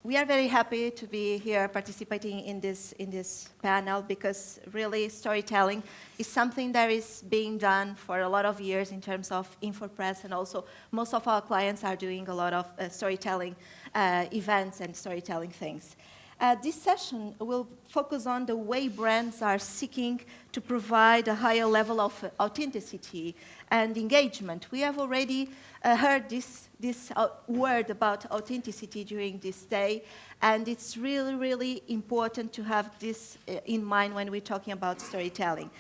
We are very happy to be here participating in this panel because really storytelling is something that is being done for a lot of years in terms of Inforpress, and also most of our clients are doing a lot of storytelling events and storytelling things. This session will focus on the way brands are seeking to provide a higher level of authenticity and engagement. We have already heard this word about authenticity during this day, and it's really, really important to have this in mind when we're talking about storytelling.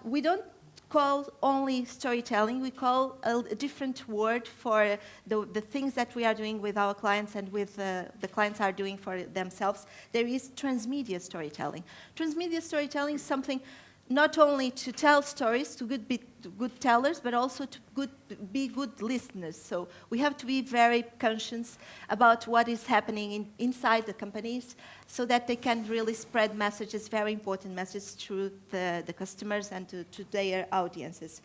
We don't call only storytelling, we call a different word for the things that we are doing with our clients and with the clients are doing for themselves. There is transmedia storytelling. Transmedia storytelling is something not only to tell stories, to be good tellers, but also to be good listeners. So we have to be very conscious about what is happening inside the companies so that they can really spread messages, very important messages, through the customers and to their audiences.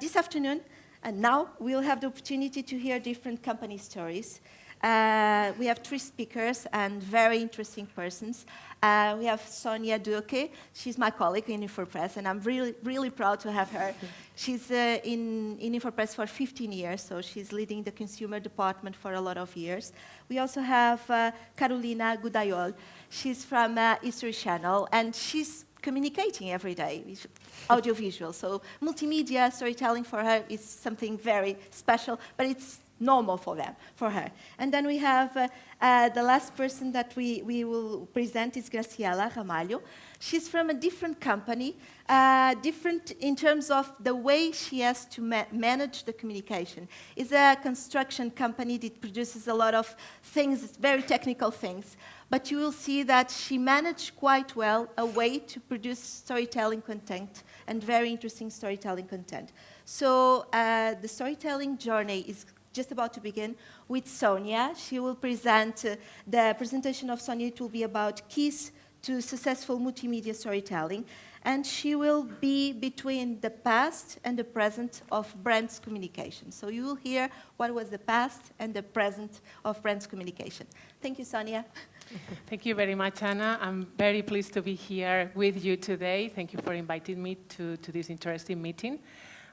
This afternoon, and now, we'll have the opportunity to hear different company stories. We have 3 speakers and very interesting persons. We have Sonia Duque. She's my colleague in Inforpress, and I'm really, really proud to have her. She's in Inforpress for 15 years, so she's leading the consumer department for a lot of years. We also have Carolina Gudaiol. She's from History Channel, and she's communicating every day, audiovisual. So multimedia storytelling for her is something very special, but it's normal for her. And then we have the last person that we will present is Graciela Ramalho. She's from a different company, different in terms of the way she has to manage the communication. It's a construction company that produces a lot of things, very technical things. But you will see that she managed quite well a way to produce storytelling content and very interesting storytelling content. So the storytelling journey is just about to begin with Sonia. She will present, the presentation of Sonia, it will be about keys to successful multimedia storytelling, and she will be between the past and the present of brands communication. So you will hear what was the past and the present of brands communication. Thank you, Sonia. Thank you very much, Anna. I'm very pleased to be here with you today. Thank you for inviting me to this interesting meeting.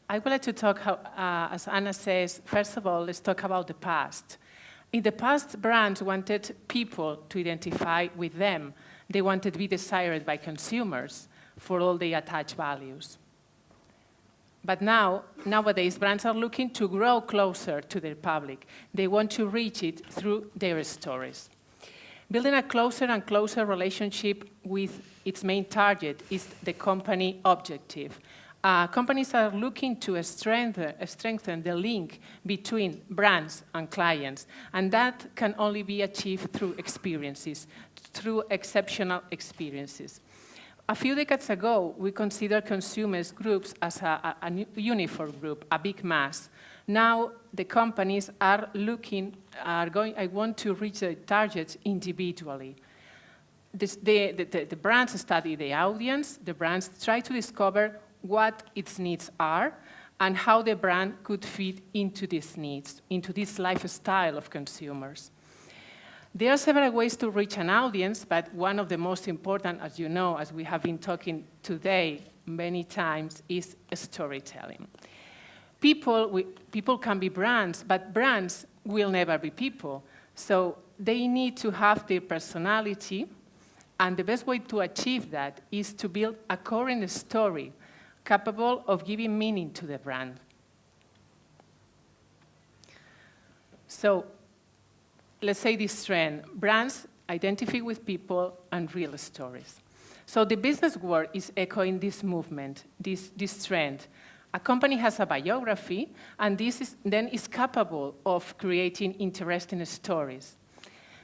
I would like to talk, as Anna says, first of all, let's talk about the past. In the past, brands wanted people to identify with them. They wanted to be desired by consumers for all the attached values. But nowadays, brands are looking to grow closer to their public. They want to reach it through their stories. Building a closer and closer relationship with its main target is the company objective. Companies are looking to strengthen the link between brands and clients, and that can only be achieved through experiences, through exceptional experiences. A few decades ago, we considered consumers groups as a uniform group, a big mass. Now, the companies are I want to reach the targets individually. The brands study the audience, the brands try to discover what its needs are, and how the brand could fit into these needs, into this lifestyle of consumers. There are several ways to reach an audience, but one of the most important, as you know, as we have been talking today many times, is storytelling. People can be brands, but brands will never be people. So they need to have their personality, and the best way to achieve that is to build a current story capable of giving meaning to the brand. So let's say this trend, brands identify with people and real stories. So the business world is echoing this movement, this trend. A company has a biography, and this then is capable of creating interesting stories.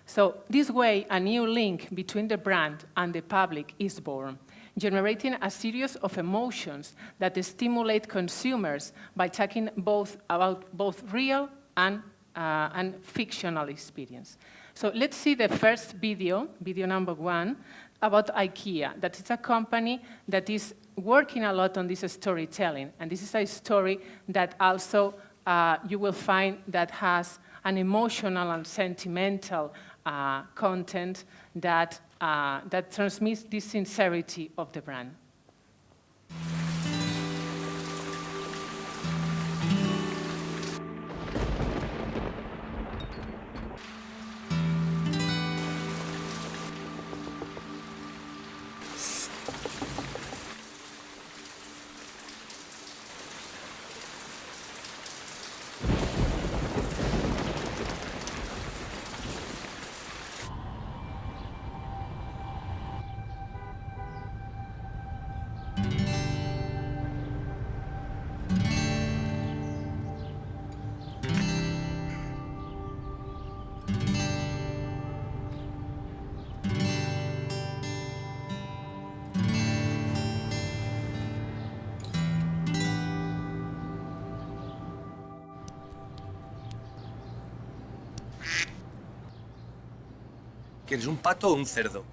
So this way, a new link between the brand and the public is born, generating a series of emotions that stimulate consumers by talking about both real and fictional experience. So let's see the first video number 1, about IKEA. That is a company that is working a lot on this storytelling. And this is a story that also you will find that has an emotional and sentimental content that transmits this sincerity of the brand. ¿Quieres un pato o un cerdo?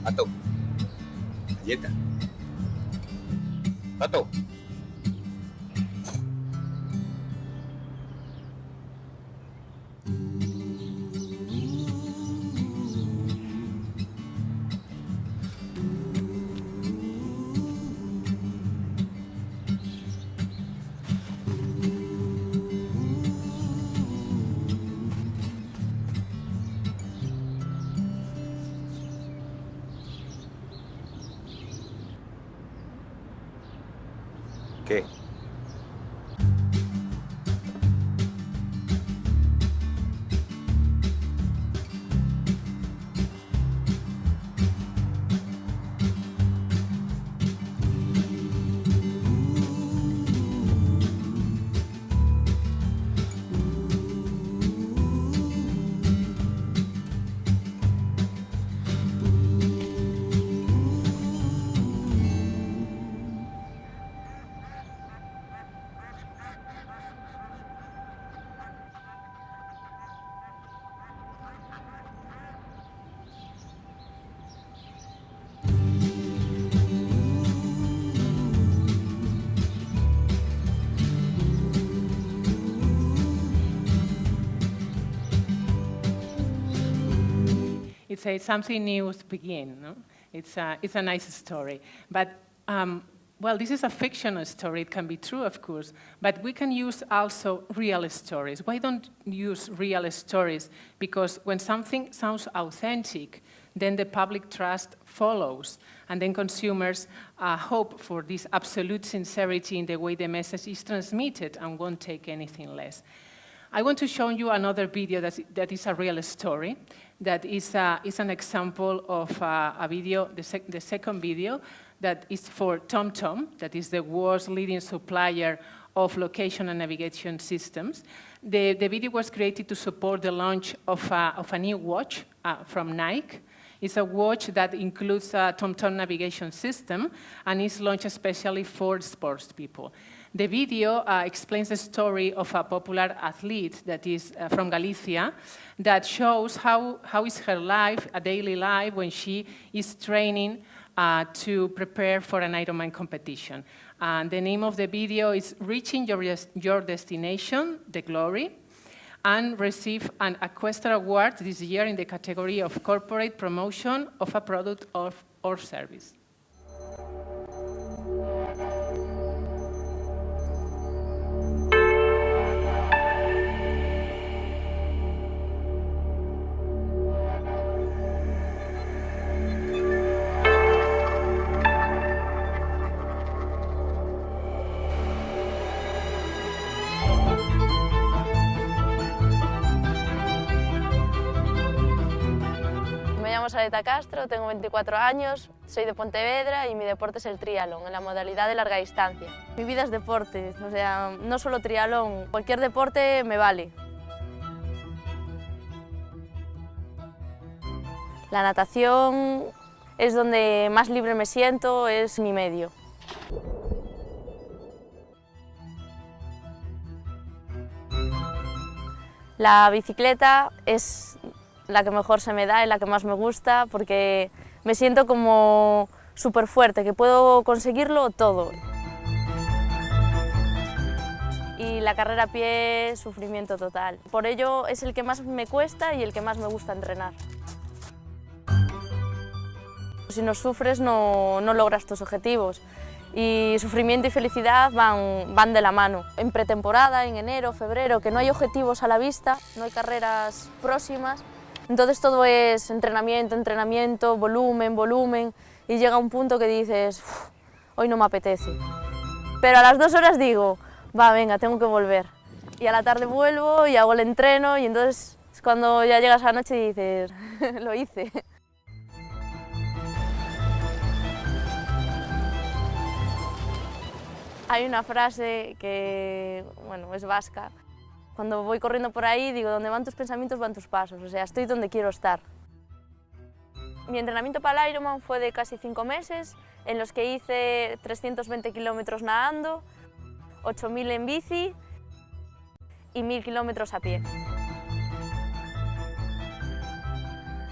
Pato. Galleta. Pato. ¿Qué? It says something new to begin. No? It's a nice story. But, well, this is a fictional story. It can be true, of course. But we can use also real stories. Why don't use real stories? Because when something sounds authentic, then the public trust follows. And then consumers hope for this absolute sincerity in the way the message is transmitted and won't take anything less. I want to show you another video that is a real story, that is an example of a video, the second video, that is for TomTom, that is the world's leading supplier of location and navigation systems. The video was created to support the launch of a new watch from Nike. It's a watch that includes a TomTom navigation system and is launched especially for sports people. The video explains the story of a popular athlete that is from Galicia that shows how is her life, a daily life, when she is training to prepare for an Ironman competition. And the name of the video is Reaching Your Destination, The Glory, and receive an Equestra Award this year in the category of Corporate Promotion of a Product or Service. Castro, tengo 24 años, soy de Pontevedra y mi deporte es el triatlón, en la modalidad de larga distancia. Mi vida es deporte, o sea, no solo triatlón, cualquier deporte me vale. La natación es donde más libre me siento, es mi medio. La bicicleta es la que mejor se me da y la que más me gusta, porque me siento como súper fuerte, que puedo conseguirlo todo. Y la carrera a pie, sufrimiento total. Por ello es el que más me cuesta y el que más me gusta entrenar. Si no sufres no logras tus objetivos. Y sufrimiento y felicidad van de la mano. En pretemporada, en enero, febrero, que no hay objetivos a la vista, no hay carreras próximas, entonces todo es entrenamiento, entrenamiento, volumen, volumen, y llega un punto que dices, hoy no me apetece. Pero a las 2 horas digo, va, venga, tengo que volver. Y a la tarde vuelvo y hago el entreno, y entonces es cuando ya llegas a la noche y dices, lo hice. Hay una frase que, bueno, es vasca. Cuando voy corriendo por ahí digo, donde van tus pensamientos van tus pasos, o sea, estoy donde quiero estar. Mi entrenamiento para el Ironman fue de casi 5 meses, en los que hice 320 kilómetros nadando, 8.000 en bici y 1.000 kilómetros a pie.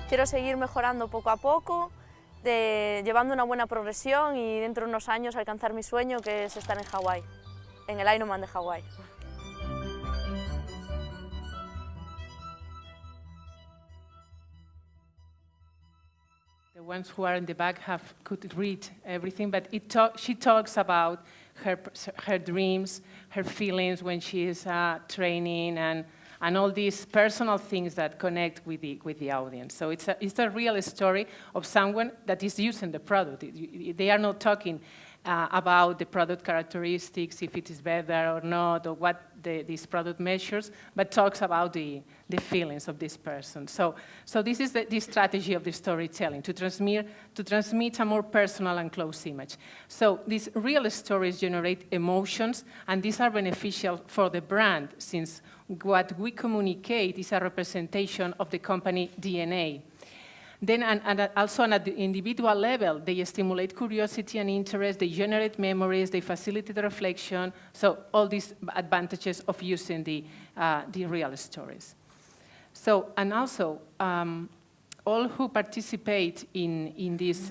Quiero seguir mejorando poco a poco, llevando una buena progresión y dentro de unos años alcanzar mi sueño, que es estar en Hawái, en el Ironman de Hawái. The ones who are in the back could read everything, but she talks about her dreams, her feelings when she is training, and all these personal things that connect with the audience. So it's a real story of someone that is using the product. They are not talking about the product characteristics, if it is better or not, or what this product measures, but talks about the feelings of this person. So this is the strategy of the storytelling, to transmit a more personal and close image. So these real stories generate emotions, and these are beneficial for the brand, since what we communicate is a representation of the company DNA. Then, and also on an individual level, they stimulate curiosity and interest, they generate memories, they facilitate reflection, so all these advantages of using the real stories. So, and also, all who participate in this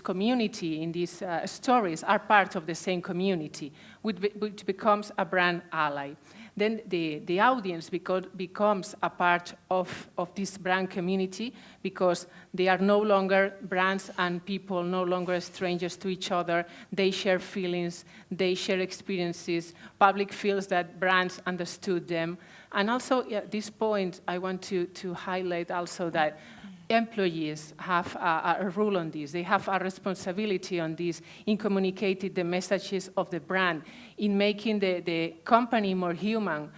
community, in these stories, are part of the same community, which becomes a brand ally. Then the audience becomes a part of this brand community, because they are no longer brands and people, no longer strangers to each other. They share feelings, they share experiences. Public feels that brands understood them. And also at this point, I want to highlight also that employees have a role on this. They have a responsibility on this in communicating the messages of the brand, in making the company more human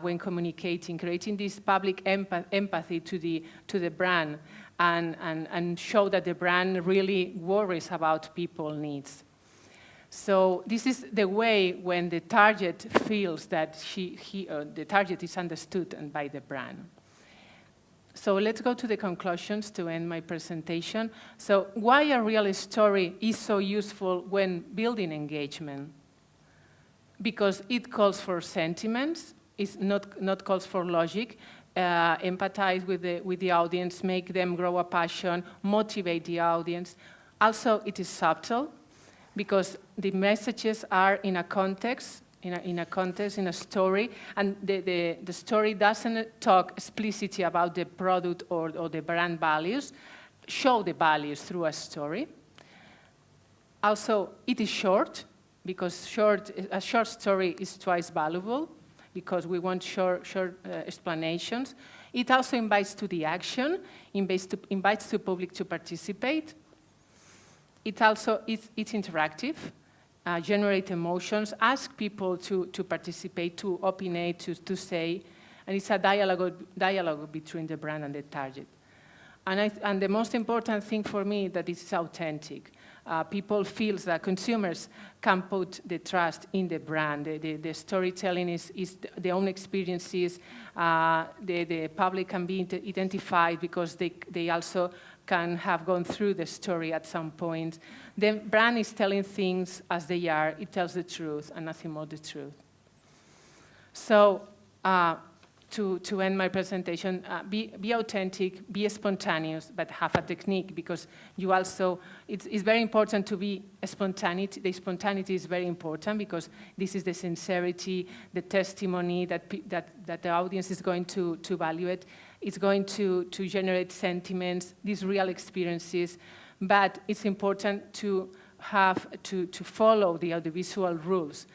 when communicating, creating this public empathy to the brand, and show that the brand really worries about people's needs. So this is the way when the target feels that the target is understood and by the brand. So let's go to the conclusions to end my presentation. So why a real story is so useful when building engagement? Because it calls for sentiments, it's not calls for logic, empathize with the audience, make them grow a passion, motivate the audience. Also, it is subtle, because the messages are in a context, in a story, and the story doesn't talk explicitly about the product or the brand values, show the values through a story. Also, it is short, because a short story is twice valuable, because we want short explanations. It also invites to the action, invites the public to participate. It also it's interactive. Generate emotions, ask people to participate, to opinate, to say, and it's a dialogue between the brand and the target. And the most important thing for me that it's authentic. People feel that consumers can put the trust in the brand. The storytelling is their own experiences. The public can be identified because they also can have gone through the story at some point. The brand is telling things as they are. It tells the truth and nothing more the truth. So to end my presentation, be authentic, be spontaneous, but have a technique, because you also, it's very important to be spontaneity. The spontaneity is very important, because this is the sincerity, the testimony that the audience is going to evaluate. It's going to generate sentiments, these real experiences, but it's important to have to follow the audiovisual rules.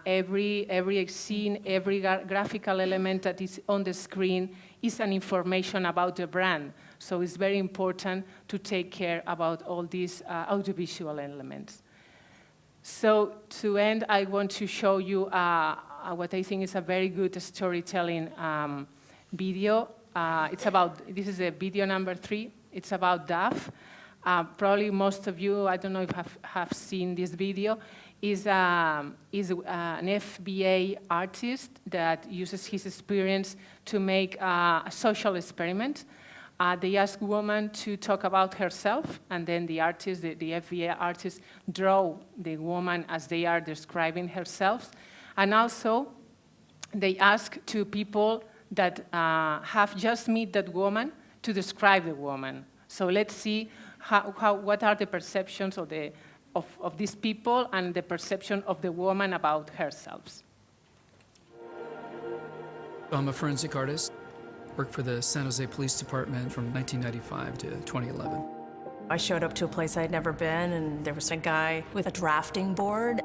Every scene, every graphical element that is on the screen is an information about the brand. So it's very important to take care about all these audiovisual elements. So to end, I want to show you what I think is a very good storytelling video. This is video number 3. It's about Duff. Probably most of you, I don't know if have seen this video, is an FBA artist that uses his experience to make a social experiment. They ask a woman to talk about herself, and then the artist, the FBA artist, draw the woman as they are describing herself. And also, they ask two people that have just met that woman to describe the woman. So let's see what are the perceptions of these people and the perception of the woman about herself. I'm a forensic artist. Worked for the San Jose Police Department from 1995 to 2011. I showed up to a place I'd never been, and there was a guy with a drafting board.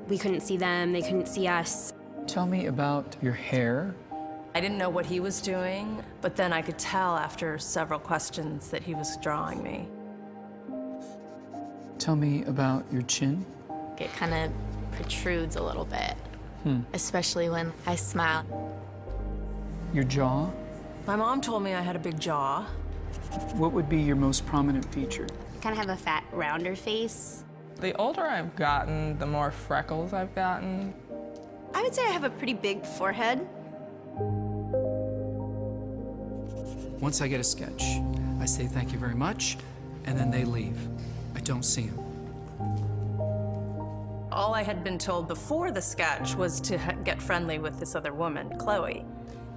We couldn't see them, they couldn't see us. Tell me about your hair. I didn't know what he was doing, but then I could tell after several questions that he was drawing me. Tell me about your chin. It kind of protrudes a little bit, especially when I smile. Your jaw. My mom told me I had a big jaw. What would be your most prominent feature? I kind of have a fat, rounder face. The older I've gotten, the more freckles I've gotten. I would say I have a pretty big forehead. Once I get a sketch, I say thank you very much, and then they leave. I don't see them. All I had been told before the sketch was to get friendly with this other woman, Chloe.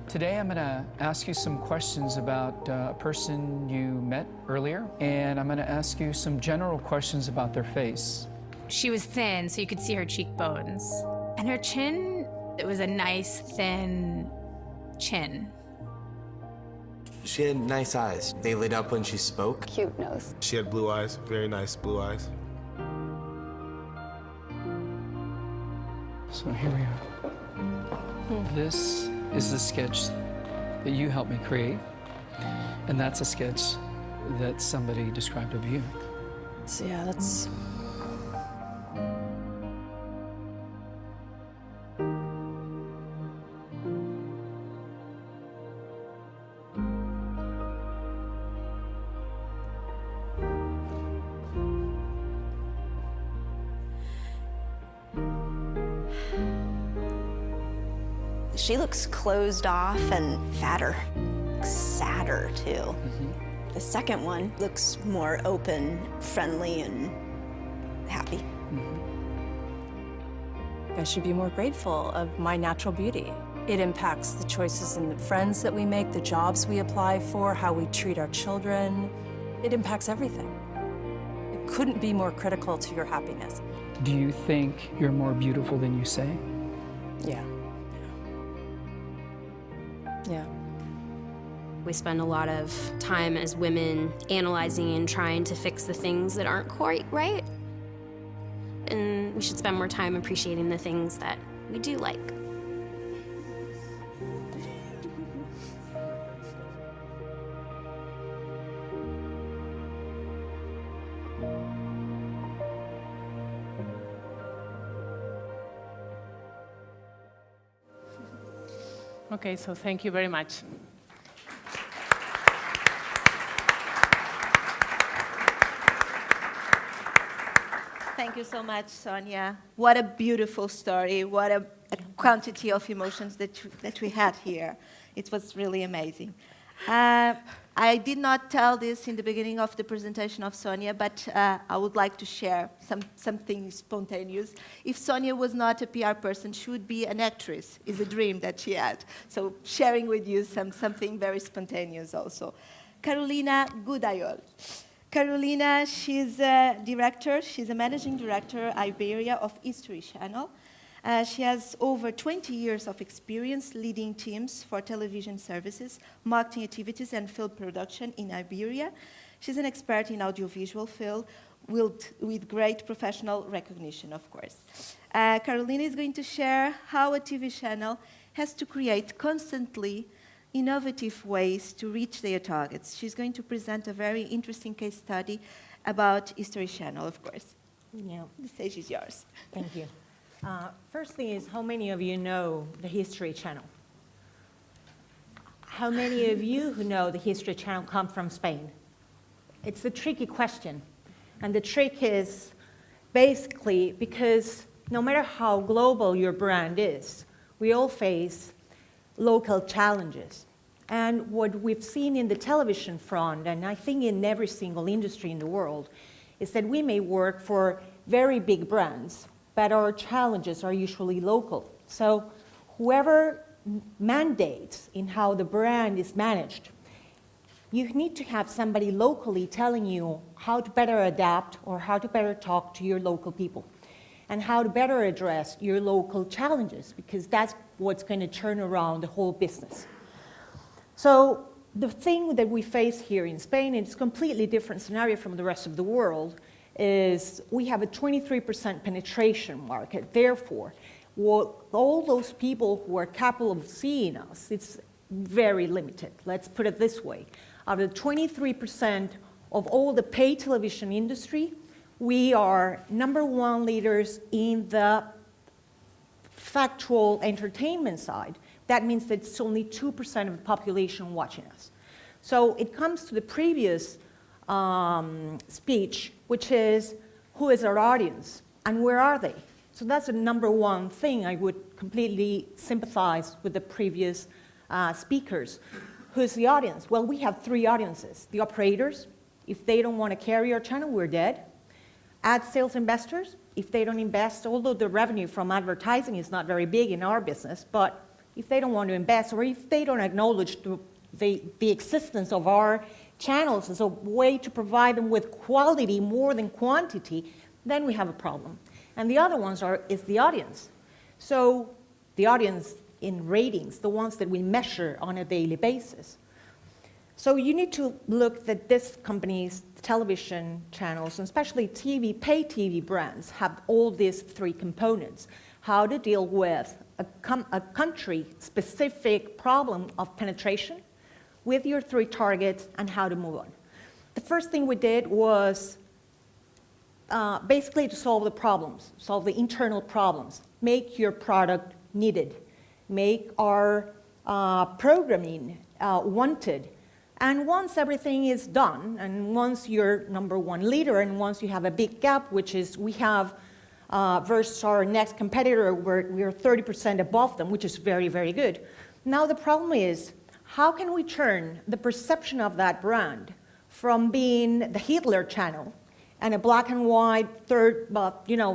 Today I'm gonna ask you some questions about a person you met earlier, and I'm gonna ask you some general questions about their face. She was thin, so you could see her cheekbones. And her chin, it was a nice, thin chin. She had nice eyes. They lit up when she spoke. Cute nose. She had blue eyes, very nice blue eyes. So here we are. This is the sketch that you helped me create, and that's a sketch that somebody described of you. So yeah, that's... She looks closed off and fatter, sadder too. The second one looks more open, friendly, and happy. I should be more grateful of my natural beauty. It impacts the choices and the friends that we make, the jobs we apply for, how we treat our children. It impacts everything. It couldn't be more critical to your happiness. Do you think you're more beautiful than you say? Yeah. Yeah. We spend a lot of time as women analyzing and trying to fix the things that aren't quite right. And we should spend more time appreciating the things that we do like. Okay, so thank you very much. Thank you so much, Sonia. What a beautiful story. What a quantity of emotions that we had here. It was really amazing. I I did not tell this in the beginning of the presentation of Sonia, but I would like to share something spontaneous. If Sonia was not a PR person, she would be an actress. It's a dream that she had. So sharing with you something very spontaneous also. Carolina Goodayol. Carolina, she's a director. She's a managing director, Iberia of History Channel. She has over 20 years of experience leading teams for television services, marketing activities, and film production in Iberia. She's an expert in audiovisual film with great professional recognition, of course. Carolina is going to share how a TV channel has to create constantly innovative ways to reach their targets. She's going to present a very interesting case study about History Channel, of course. Yeah. The stage is yours. Thank you. First thing is, how many of you know the History Channel? How many of you who know the History Channel come from Spain? It's a tricky question. And the trick is basically because no matter how global your brand is, we all face local challenges. And what we've seen in the television front, and I think in every single industry in the world, is that we may work for very big brands, but our challenges are usually local. So whoever mandates in how the brand is managed, you need to have somebody locally telling you how to better adapt or how to better talk to your local people and how to better address your local challenges, because that's what's going to turn around the whole business. So the thing that we face here in Spain, and it's a completely different scenario from the rest of the world, is we have a 23% penetration market. Therefore, all those people who are capable of seeing us, it's very limited. Let's put it this way. Out of the 23% of all the paid television industry, we are #1 leaders in the factual entertainment side. That means that it's only 2% of the population watching us. So it comes to the previous speech, which is, who is our audience and where are they? So that's the #1 thing I would completely sympathize with the previous speakers. Who's the audience? Well, we have 3 audiences. The operators, if they don't want to carry our channel, we're dead. Ad sales investors, if they don't invest, although the revenue from advertising is not very big in our business, but if they don't want to invest or if they don't acknowledge the existence of our channels as a way to provide them with quality more than quantity, then we have a problem. And the other ones is the audience. So the audience in ratings, the ones that we measure on a daily basis. So you need to look at this company's television channels, and especially TV, pay TV brands, have all these 3 components. How to deal with a country-specific problem of penetration with your 3 targets and how to move on. The first thing we did was basically to solve the problems, solve the internal problems, make your product needed, make our programming wanted. And once everything is done, and once you're #1 leader, and once you have a big gap, which is we have versus our next competitor, where we're 30% above them, which is very, very good. Now the problem is, how can we turn the perception of that brand from being the Hitler channel and a black and white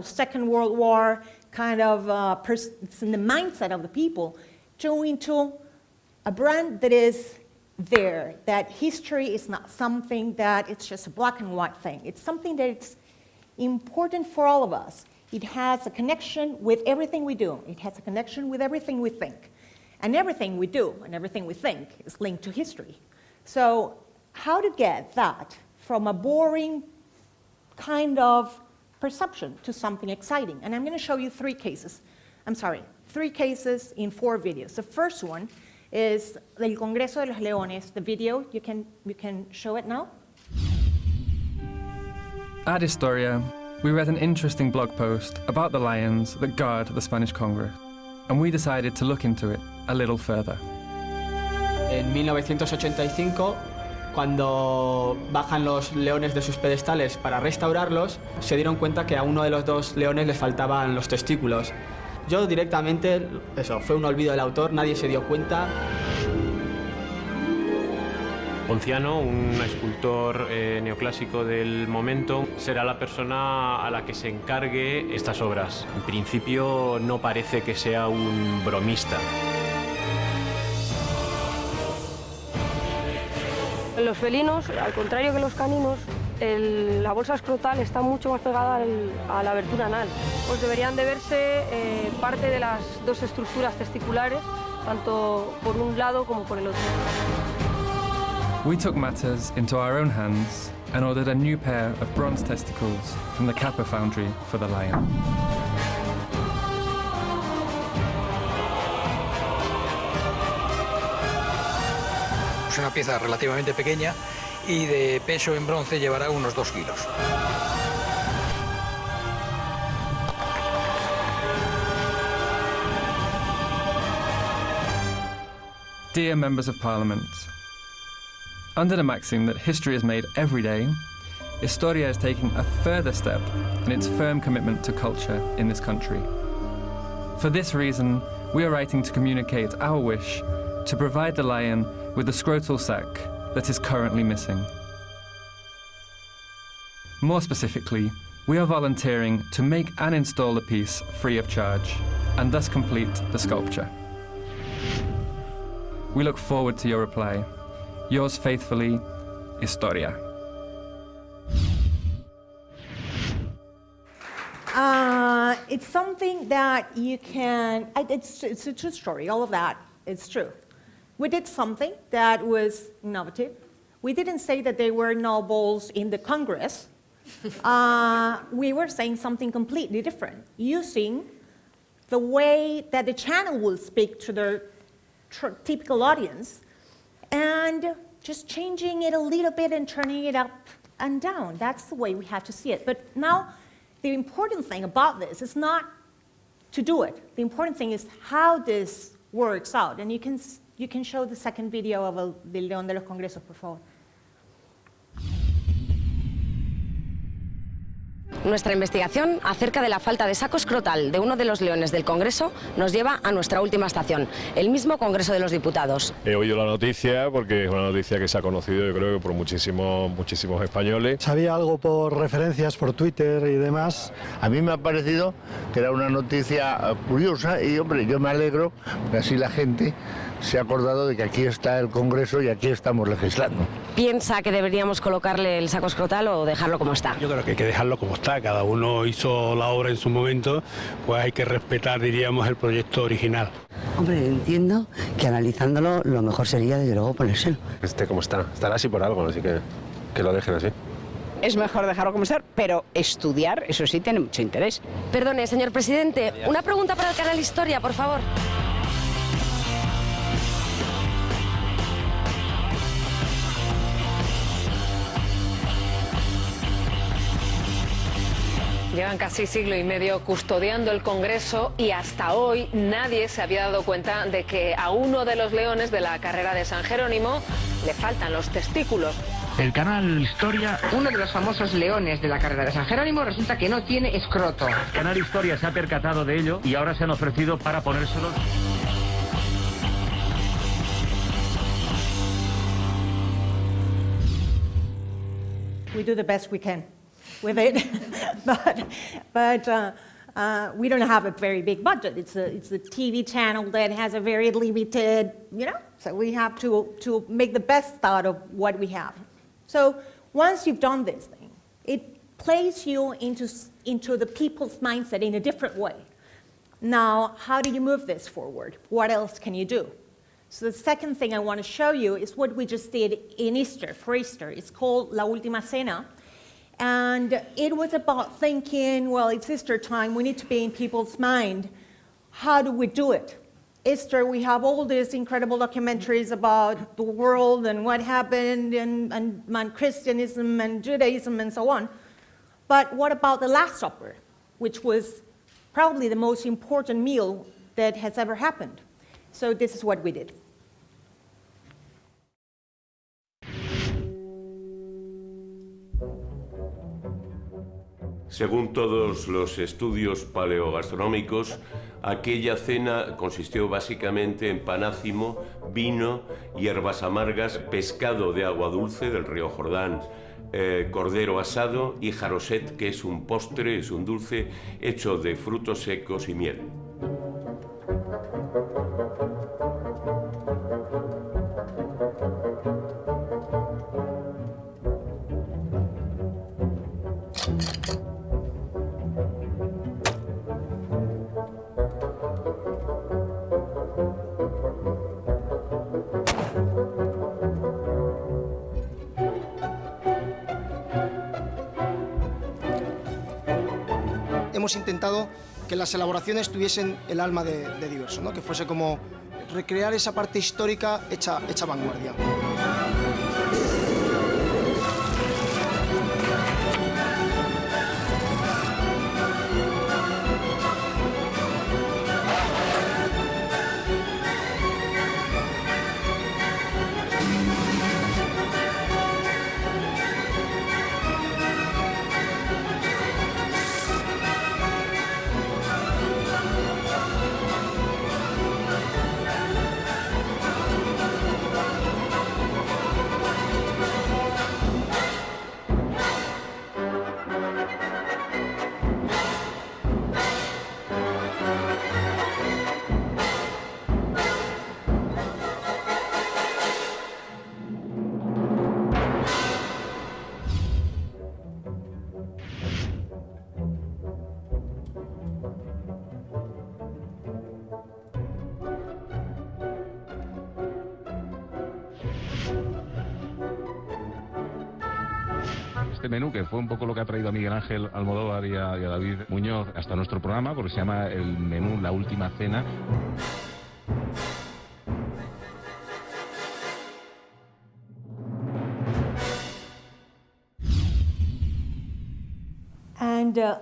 Second World War kind of it's in the mindset of the people, into a brand that is there, that history is not something that it's just a black and white thing. It's something that it's important for all of us. It has a connection with everything we do. It has a connection with everything we think. And everything we do and everything we think is linked to history. So how to get that from a boring kind of perception to something exciting? And I'm going to show you 3 cases. 3 cases in 4 videos. The first one is del Congreso de los Leones, the video. You can show it now. At Historia, we read an interesting blog post about the lions that guard the Spanish Congress, and we decided to look into it a little further. En 1985, cuando bajan los leones de sus pedestales para restaurarlos, se dieron cuenta que a uno de los 2 leones les faltaban los testículos. Yo directamente, fue un olvido del autor, nadie se dio cuenta. Ponciano, un escultor neoclásico del momento, será la persona a la que se encargue estas obras. En principio no parece que sea un bromista. Los felinos, al contrario que los caninos, la bolsa escrotal está mucho más pegada a la abertura anal. Pues deberían de verse parte de las dos estructuras testiculares, tanto por un lado como por el otro. We took matters into our own hands and ordered a new pair of bronze testicles from the Kappa foundry for the lion. Es una pieza relativamente pequeña y de peso en bronce llevará unos 2 kilos. Dear Members of Parliament, under the maxim that history is made every day, Historia is taking a further step in its firm commitment to culture in this country. For this reason, we are writing to communicate our wish to provide the lion with the scrotal sac that is currently missing. More specifically, we are volunteering to make and install the piece free of charge, and thus complete the sculpture. We look forward to your reply. Yours faithfully, Historia. It's something that you can, it's a true story, all of that, it's true. We did something that was innovative. We didn't say that there were no balls in the Congress. We were saying something completely different, using the way that the channel will speak to their typical audience, and just changing it a little bit and turning it up and down. That's the way we have to see it. But now, the important thing about this is not to do it. The important thing is how this works out. And you can show the second video of El León de los Congresos, por favor. Nuestra investigación acerca de la falta de saco escrotal de uno de los leones del Congreso nos lleva a nuestra última estación, el mismo Congreso de los Diputados. He oído la noticia porque es una noticia que se ha conocido, yo creo, que por muchísimos españoles. Sabía algo por referencias, por Twitter y demás. A mí me ha parecido que era una noticia curiosa y, hombre, yo me alegro que así la gente se ha acordado de que aquí está el Congreso y aquí estamos legislando. ¿Piensa que deberíamos colocarle el saco escrotal o dejarlo como está? Yo creo que hay que dejarlo como está. Cada uno hizo la obra en su momento, pues hay que respetar, diríamos, el proyecto original. Hombre, entiendo que analizándolo lo mejor sería, desde luego, ponérselo. Esté como está. Estará así por algo, así que lo dejen así. Es mejor dejarlo como está, pero estudiar, eso sí, tiene mucho interés. Perdone, señor presidente, una pregunta para el canal Historia, por favor. Llevan casi siglo y medio custodiando el Congreso y hasta hoy nadie se había dado cuenta de que a uno de los leones de la carrera de San Jerónimo le faltan los testículos. El canal Historia. Uno de los famosos leones de la carrera de San Jerónimo resulta que no tiene escroto. El canal Historia se ha percatado de ello y ahora se han ofrecido para ponérselos. We do the best we can with it, but we don't have a very big budget. It's a TV channel that has a very limited, so we have to make the best out of what we have. So once you've done this thing, it plays you into the people's mindset in a different way. Now, how do you move this forward? What else can you do? So the second thing I want to show you is what we just did in Easter, for Easter. It's called La Última Cena. And it was about thinking, well, it's Easter time, we need to be in people's mind. How do we do it? Easter, we have all these incredible documentaries about the world and what happened and Christianism and Judaism and so on. But what about the Last Supper, which was probably the most important meal that has ever happened? So this is what we did. Según todos los estudios paleogastronómicos, aquella cena consistió básicamente en panácimo, vino, hierbas amargas, pescado de agua dulce del río Jordán, cordero asado y jaroset, que es un postre, es un dulce hecho de frutos secos y miel. Hemos intentado que las elaboraciones tuviesen el alma de diverso, ¿no? Que fuese como recrear esa parte histórica hecha vanguardia. Este menú, que fue un poco lo que ha traído a Miguel Ángel Almodóvar y a David Muñoz hasta nuestro programa, porque se llama el menú La Última Cena.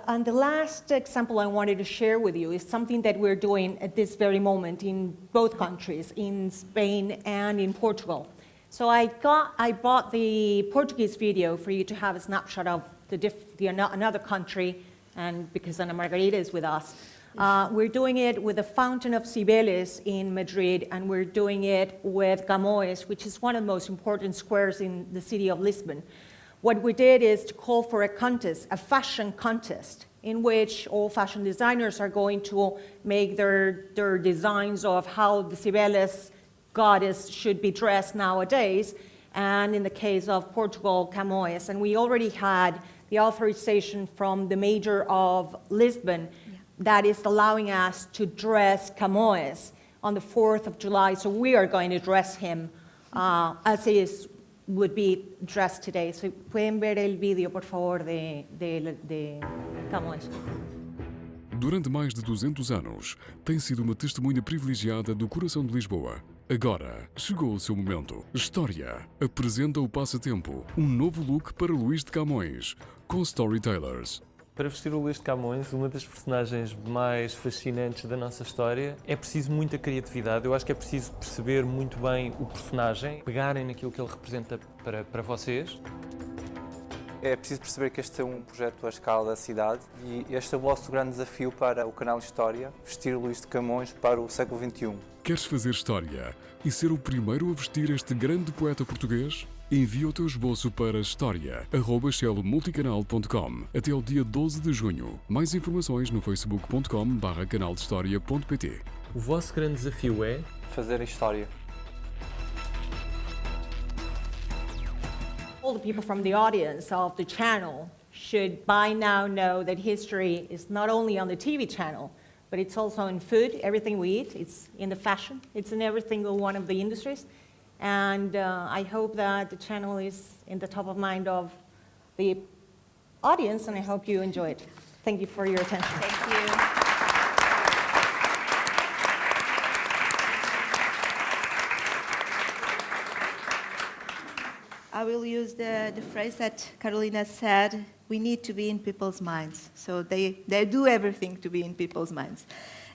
And the last example I wanted to share with you is something that we're doing at this very moment in both countries, in Spain and in Portugal. So I brought the Portuguese video for you to have a snapshot of another country, and because Ana Margarita is with us. We're doing it with the Fountain of Cibeles in Madrid, and we're doing it with Camões, which is one of the most important squares in the city of Lisbon. What we did is to call for a contest, a fashion contest, in which all fashion designers are going to make their designs of how the Cibeles goddess should be dressed nowadays, and in the case of Portugal, Camões. And we already had the authorization from the mayor of Lisbon that is allowing us to dress Camões on the 4th of July. So we are going to dress him as he would be dressed today. So pueden ver el vídeo, por favor, de Camões. Durante mais de 200 anos, tem sido uma testemunha privilegiada do coração de Lisboa. Agora, chegou o seu momento. História apresenta o passatempo, um novo look para Luís de Camões, com Storytellers. Para vestir o Luís de Camões, uma das personagens mais fascinantes da nossa história, é preciso muita criatividade. Eu acho que é preciso perceber muito bem o personagem, pegarem naquilo que ele representa para vocês. É preciso perceber que este é um projeto à escala da cidade e este é o vosso grande desafio para o canal História, vestir o Luís de Camões para o século XXI. Queres fazer história e ser o primeiro a vestir este grande poeta português? Envia o teu esboço para história@cellomulticanal.com até ao dia 12 de junho. Mais informações no facebook.com/canaldehistoria.pt. O vosso grande desafio é fazer história. All the people from the audience of the channel should by now know that history is not only on the TV channel, but it's also in food, everything we eat. It's in the fashion. It's in every single one of the industries. And I hope that the channel is in the top of mind of the audience, and I hope you enjoy it. Thank you for your attention. Thank you. I will use the phrase that Carolina said, we need to be in people's minds. So they do everything to be in people's minds.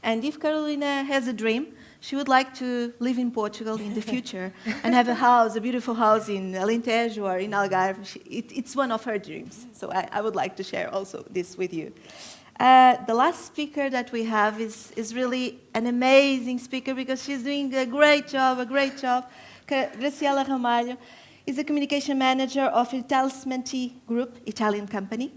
And if Carolina has a dream, she would like to live in Portugal in the future and have a house, a beautiful house in Alentejo or in Algarve. It's one of her dreams. So I would like to share also this with you. The last speaker that we have is really an amazing speaker because she's doing a great job. Graciela Ramalho is a communication manager of Italcementi Group, Italian company,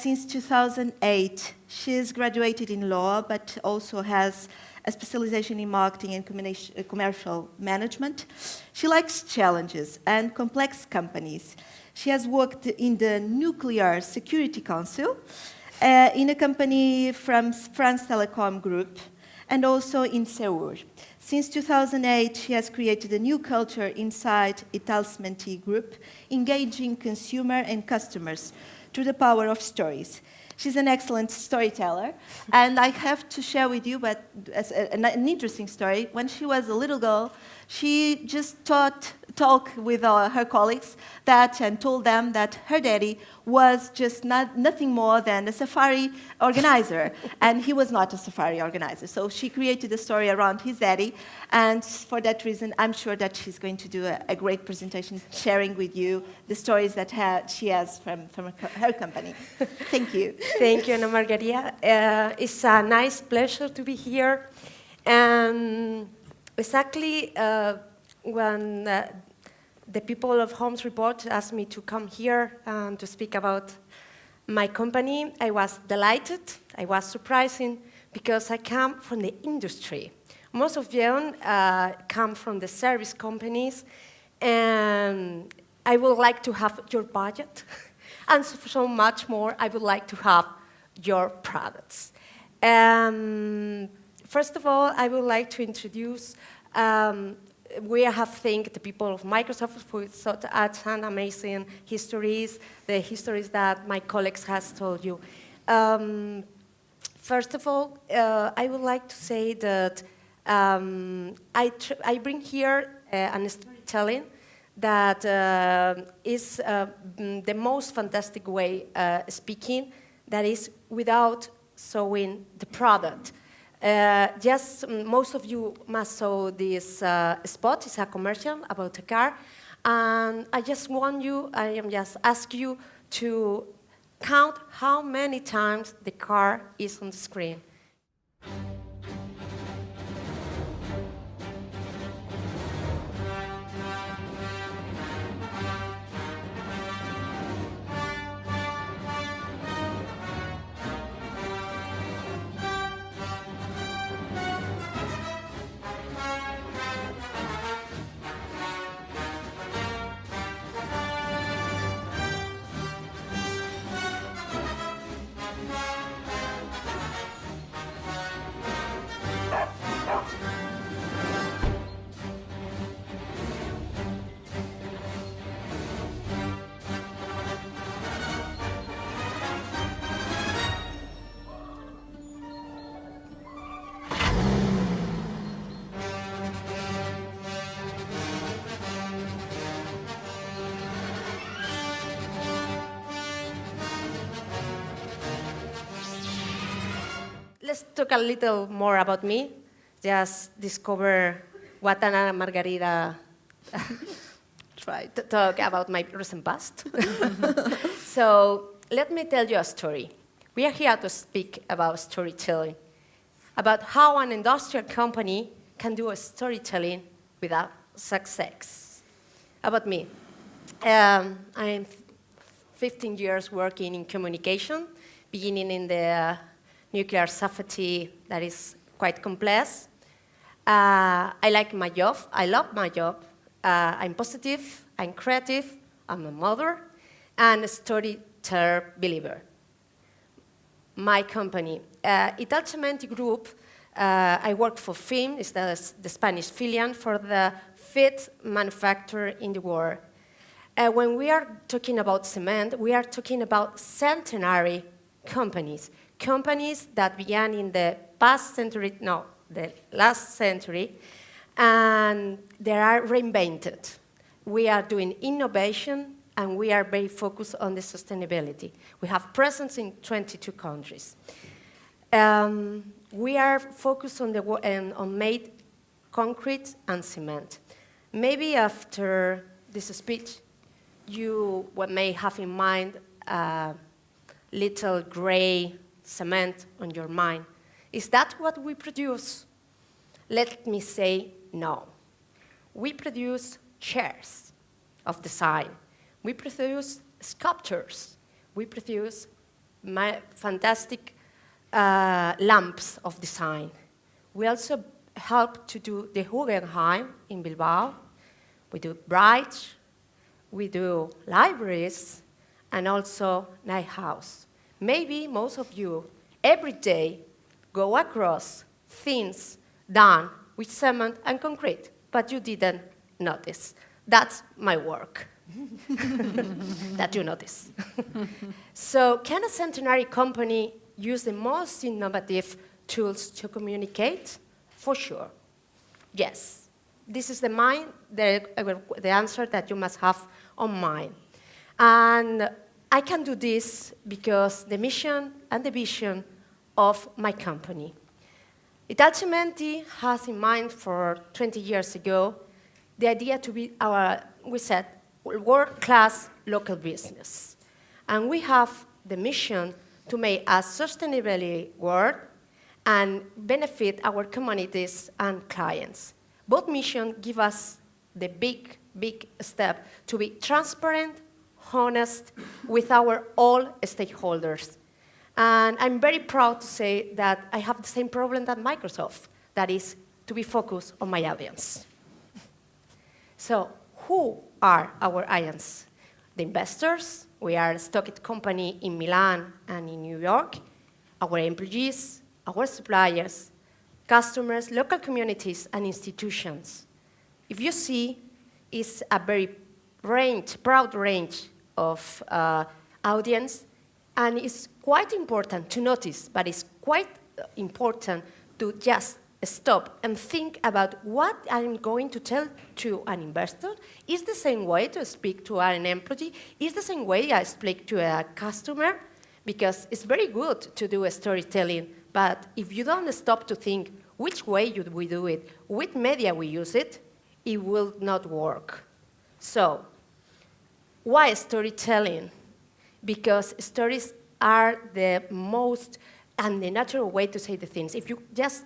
since 2008. She's graduated in law, but also has a specialization in marketing and commercial management. She likes challenges and complex companies. She has worked in the Nuclear Security Council, in a company from France Telecom Group, and also in Seur. Since 2008, she has created a new culture inside Italcementi Group, engaging consumer and customers through the power of stories. She's an excellent storyteller, and I have to share with you an interesting story. When she was a little girl, she just talked with her colleagues and told them that her daddy was just nothing more than a safari organizer, and he was not a safari organizer. So she created a story around his daddy, and for that reason, I'm sure that she's going to do a great presentation sharing with you the stories that she has from her company. Thank you. Thank you, Ana Margarida. It's a nice pleasure to be here. And exactly when the people of Holmes Report asked me to come here to speak about my company, I was delighted. I was surprising because I come from the industry. Most of you come from the service companies, and I would like to have your budget, and so much more, I would like to have your products. First of all, I would like to introduce we have thanked the people of Microsoft for such amazing histories, the histories that my colleagues has told you. First of all, I would like to say that I bring here an storytelling that is the most fantastic way speaking, that is without showing the product. Most of you must saw this spot. It's a commercial about a car. And I am just ask you to count how many times the car is on the screen. Let's talk a little more about me. Just discover what Ana Margarida tried to talk about my recent past. So let me tell you a story. We are here to speak about storytelling, about how an industrial company can do a storytelling without success. About me. I'm 15 years working in communication, beginning in the nuclear safety that is quite complex. I like my job. I love my job. I'm positive. I'm creative. I'm a mother and a storyteller believer. My company, Italcementi Group, I work for FIM, it's the Spanish filial for the fifth manufacturer in the world. When we are talking about cement, we are talking about centenary companies that began in the the last century, and they are reinvented. We are doing innovation, and we are very focused on the sustainability. We have presence in 22 countries. we are focused on on made concrete and cement. Maybe after this speech, you may have in mind a little gray cement on your mind. Is that what we produce? Let me say no. We produce chairs of design. We produce sculptures. We produce fantastic lamps of design. We also help to do the Guggenheim in Bilbao. We do brides. We do libraries, and also night house. Maybe most of you every day go across things done with cement and concrete, but you didn't notice. That's my work. That you notice. So can a centenary company use the most innovative tools to communicate? For sure. Yes. This is the answer that you must have on mind. And I can do this because the mission and the vision of my company. Italcementi has in mind for 20 years ago the idea to be we said, world-class local business. And we have the mission to make us sustainably work and benefit our communities and clients. Both missions give us the big step to be transparent, honest with our all stakeholders. And I'm very proud to say that I have the same problem that Microsoft, that is to be focused on my audience. So who are our audience? The investors. We are a stocked company in Milan and in New York. Our employees, our suppliers, customers, local communities, and institutions. If you see, it's a very broad range of audience, and it's quite important to notice, but it's quite important to just stop and think about what I'm going to tell to an investor. Is the same way to speak to an employee? Is the same way I speak to a customer? Because it's very good to do a storytelling, but if you don't stop to think which way we do it, which media we use it, it will not work. So, why storytelling? Because stories are the most and the natural way to say the things. If you just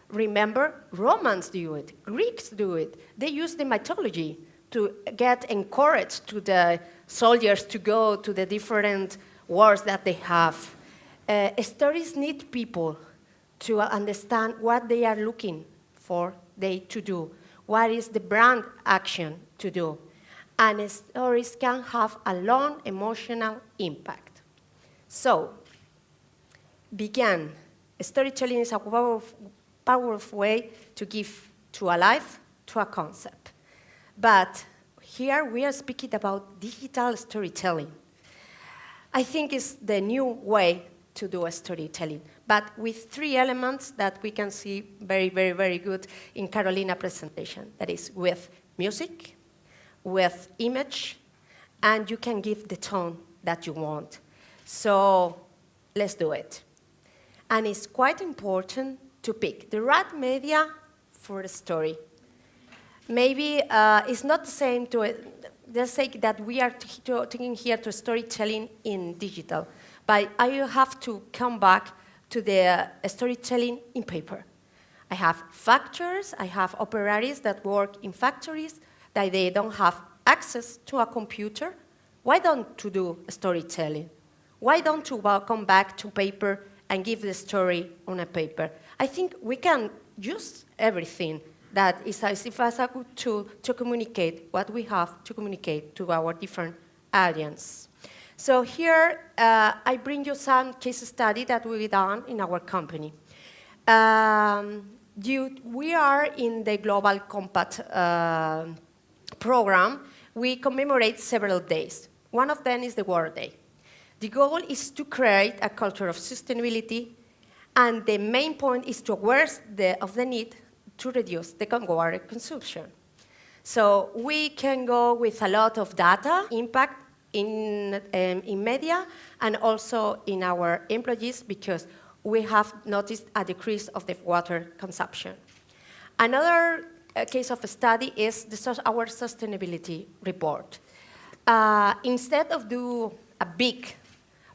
remember, Romans do it, Greeks do it. They use the mythology to get encouraged to the soldiers to go to the different wars that they have. Stories need people to understand what they are looking for to do, what is the brand action to do. And stories can have a long emotional impact. So, begin. Storytelling is a powerful way to give to a life, to a concept. But here we are speaking about digital storytelling. I think it's the new way to do a storytelling, but with three elements that we can see very, very, very good in Carolina's presentation. That is with music, with image, and you can give the tone that you want. So let's do it. And it's quite important to pick the right media for the story. Maybe it's not the same to the sake that we are taking here to storytelling in digital, but I have to come back to the storytelling in paper. I have factories, I have operatives that work in factories, that they don't have access to a computer. Why don't you do storytelling? Why don't you come back to paper and give the story on a paper? I think we can use everything that is as a good tool to communicate what we have to communicate to our different audience. So here, I bring you some case study that we've done in our company. We are in the Global Compact program. We commemorate several days. One of them is the World Day. The goal is to create a culture of sustainability, and the main point is to aware of the need to reduce the water consumption. So we can go with a lot of data, impact in media, and also in our employees, because we have noticed a decrease of the water consumption. Another case of a study is our sustainability report. Instead of do a big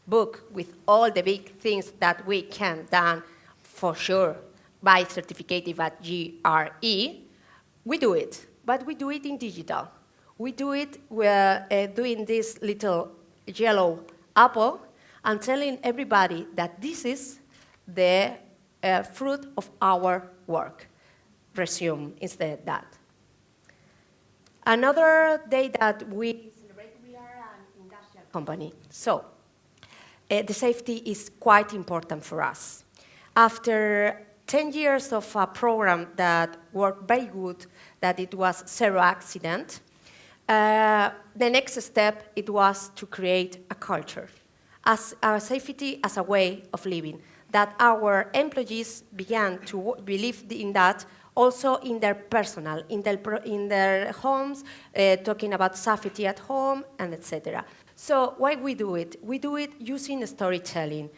book with all the big things that we can done for sure by certificated at GRE, we do it, but we do it in digital. We do it, we're doing this little yellow apple and telling everybody that this is the fruit of our work. Resume instead that. Another day that we celebrate, we are an industrial company. So the safety is quite important for us. After 10 years of a program that worked very good, that it was zero accident, the next step, it was to create a culture, as our safety as a way of living, that our employees began to believe in that also in their personal, in their homes, talking about safety at home, and etc. So why we do it? We do it using storytelling,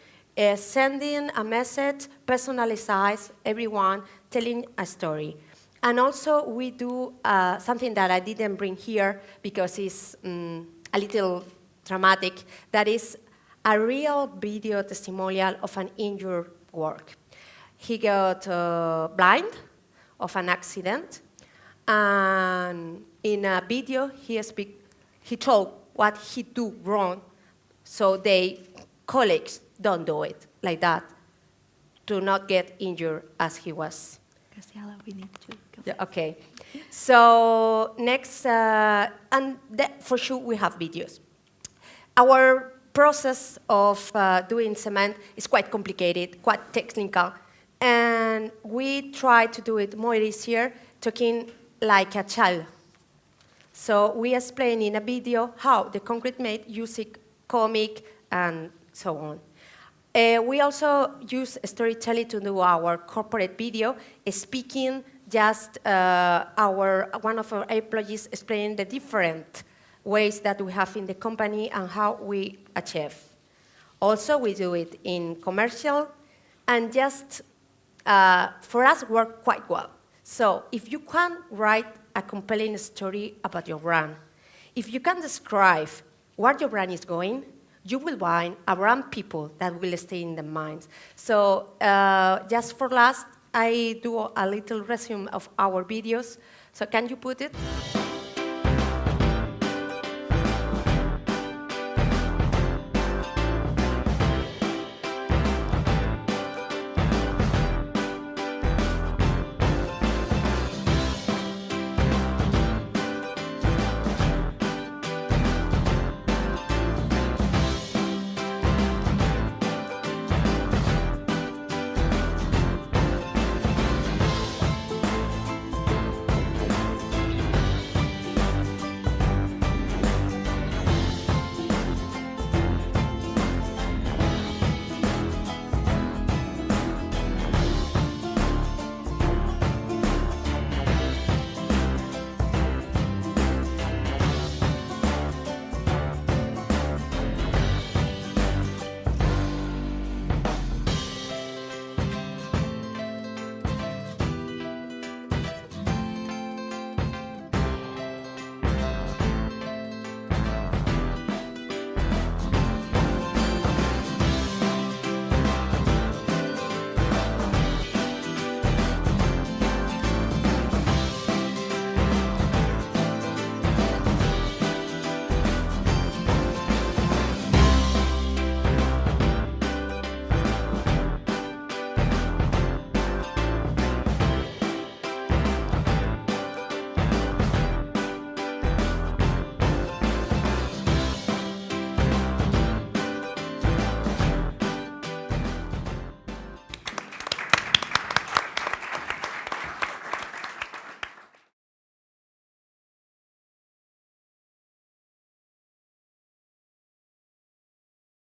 sending a message, personalized, everyone telling a story. And also we do something that I didn't bring here because it's a little dramatic, that is a real video testimonial of an injured worker. He got blind of an accident, and in a video he told what he do wrong, so the colleagues don't do it like that, to not get injured as he was. Graciela, we need to go. Yeah, okay. So next, and for sure we have videos. Our process of doing cement is quite complicated, quite technical, and we try to do it more easier, talking like a child. So we explain in a video how the concrete made using comic and so on. We also use storytelling to do our corporate video, speaking just one of our employees explaining the different ways that we have in the company and how we achieve. Also, we do it in commercial, and just for us work quite well. So if you can write a compelling story about your brand, if you can describe where your brand is going, you will find around people that will stay in the minds. So just for last, I do a little resume of our videos. So can you put it?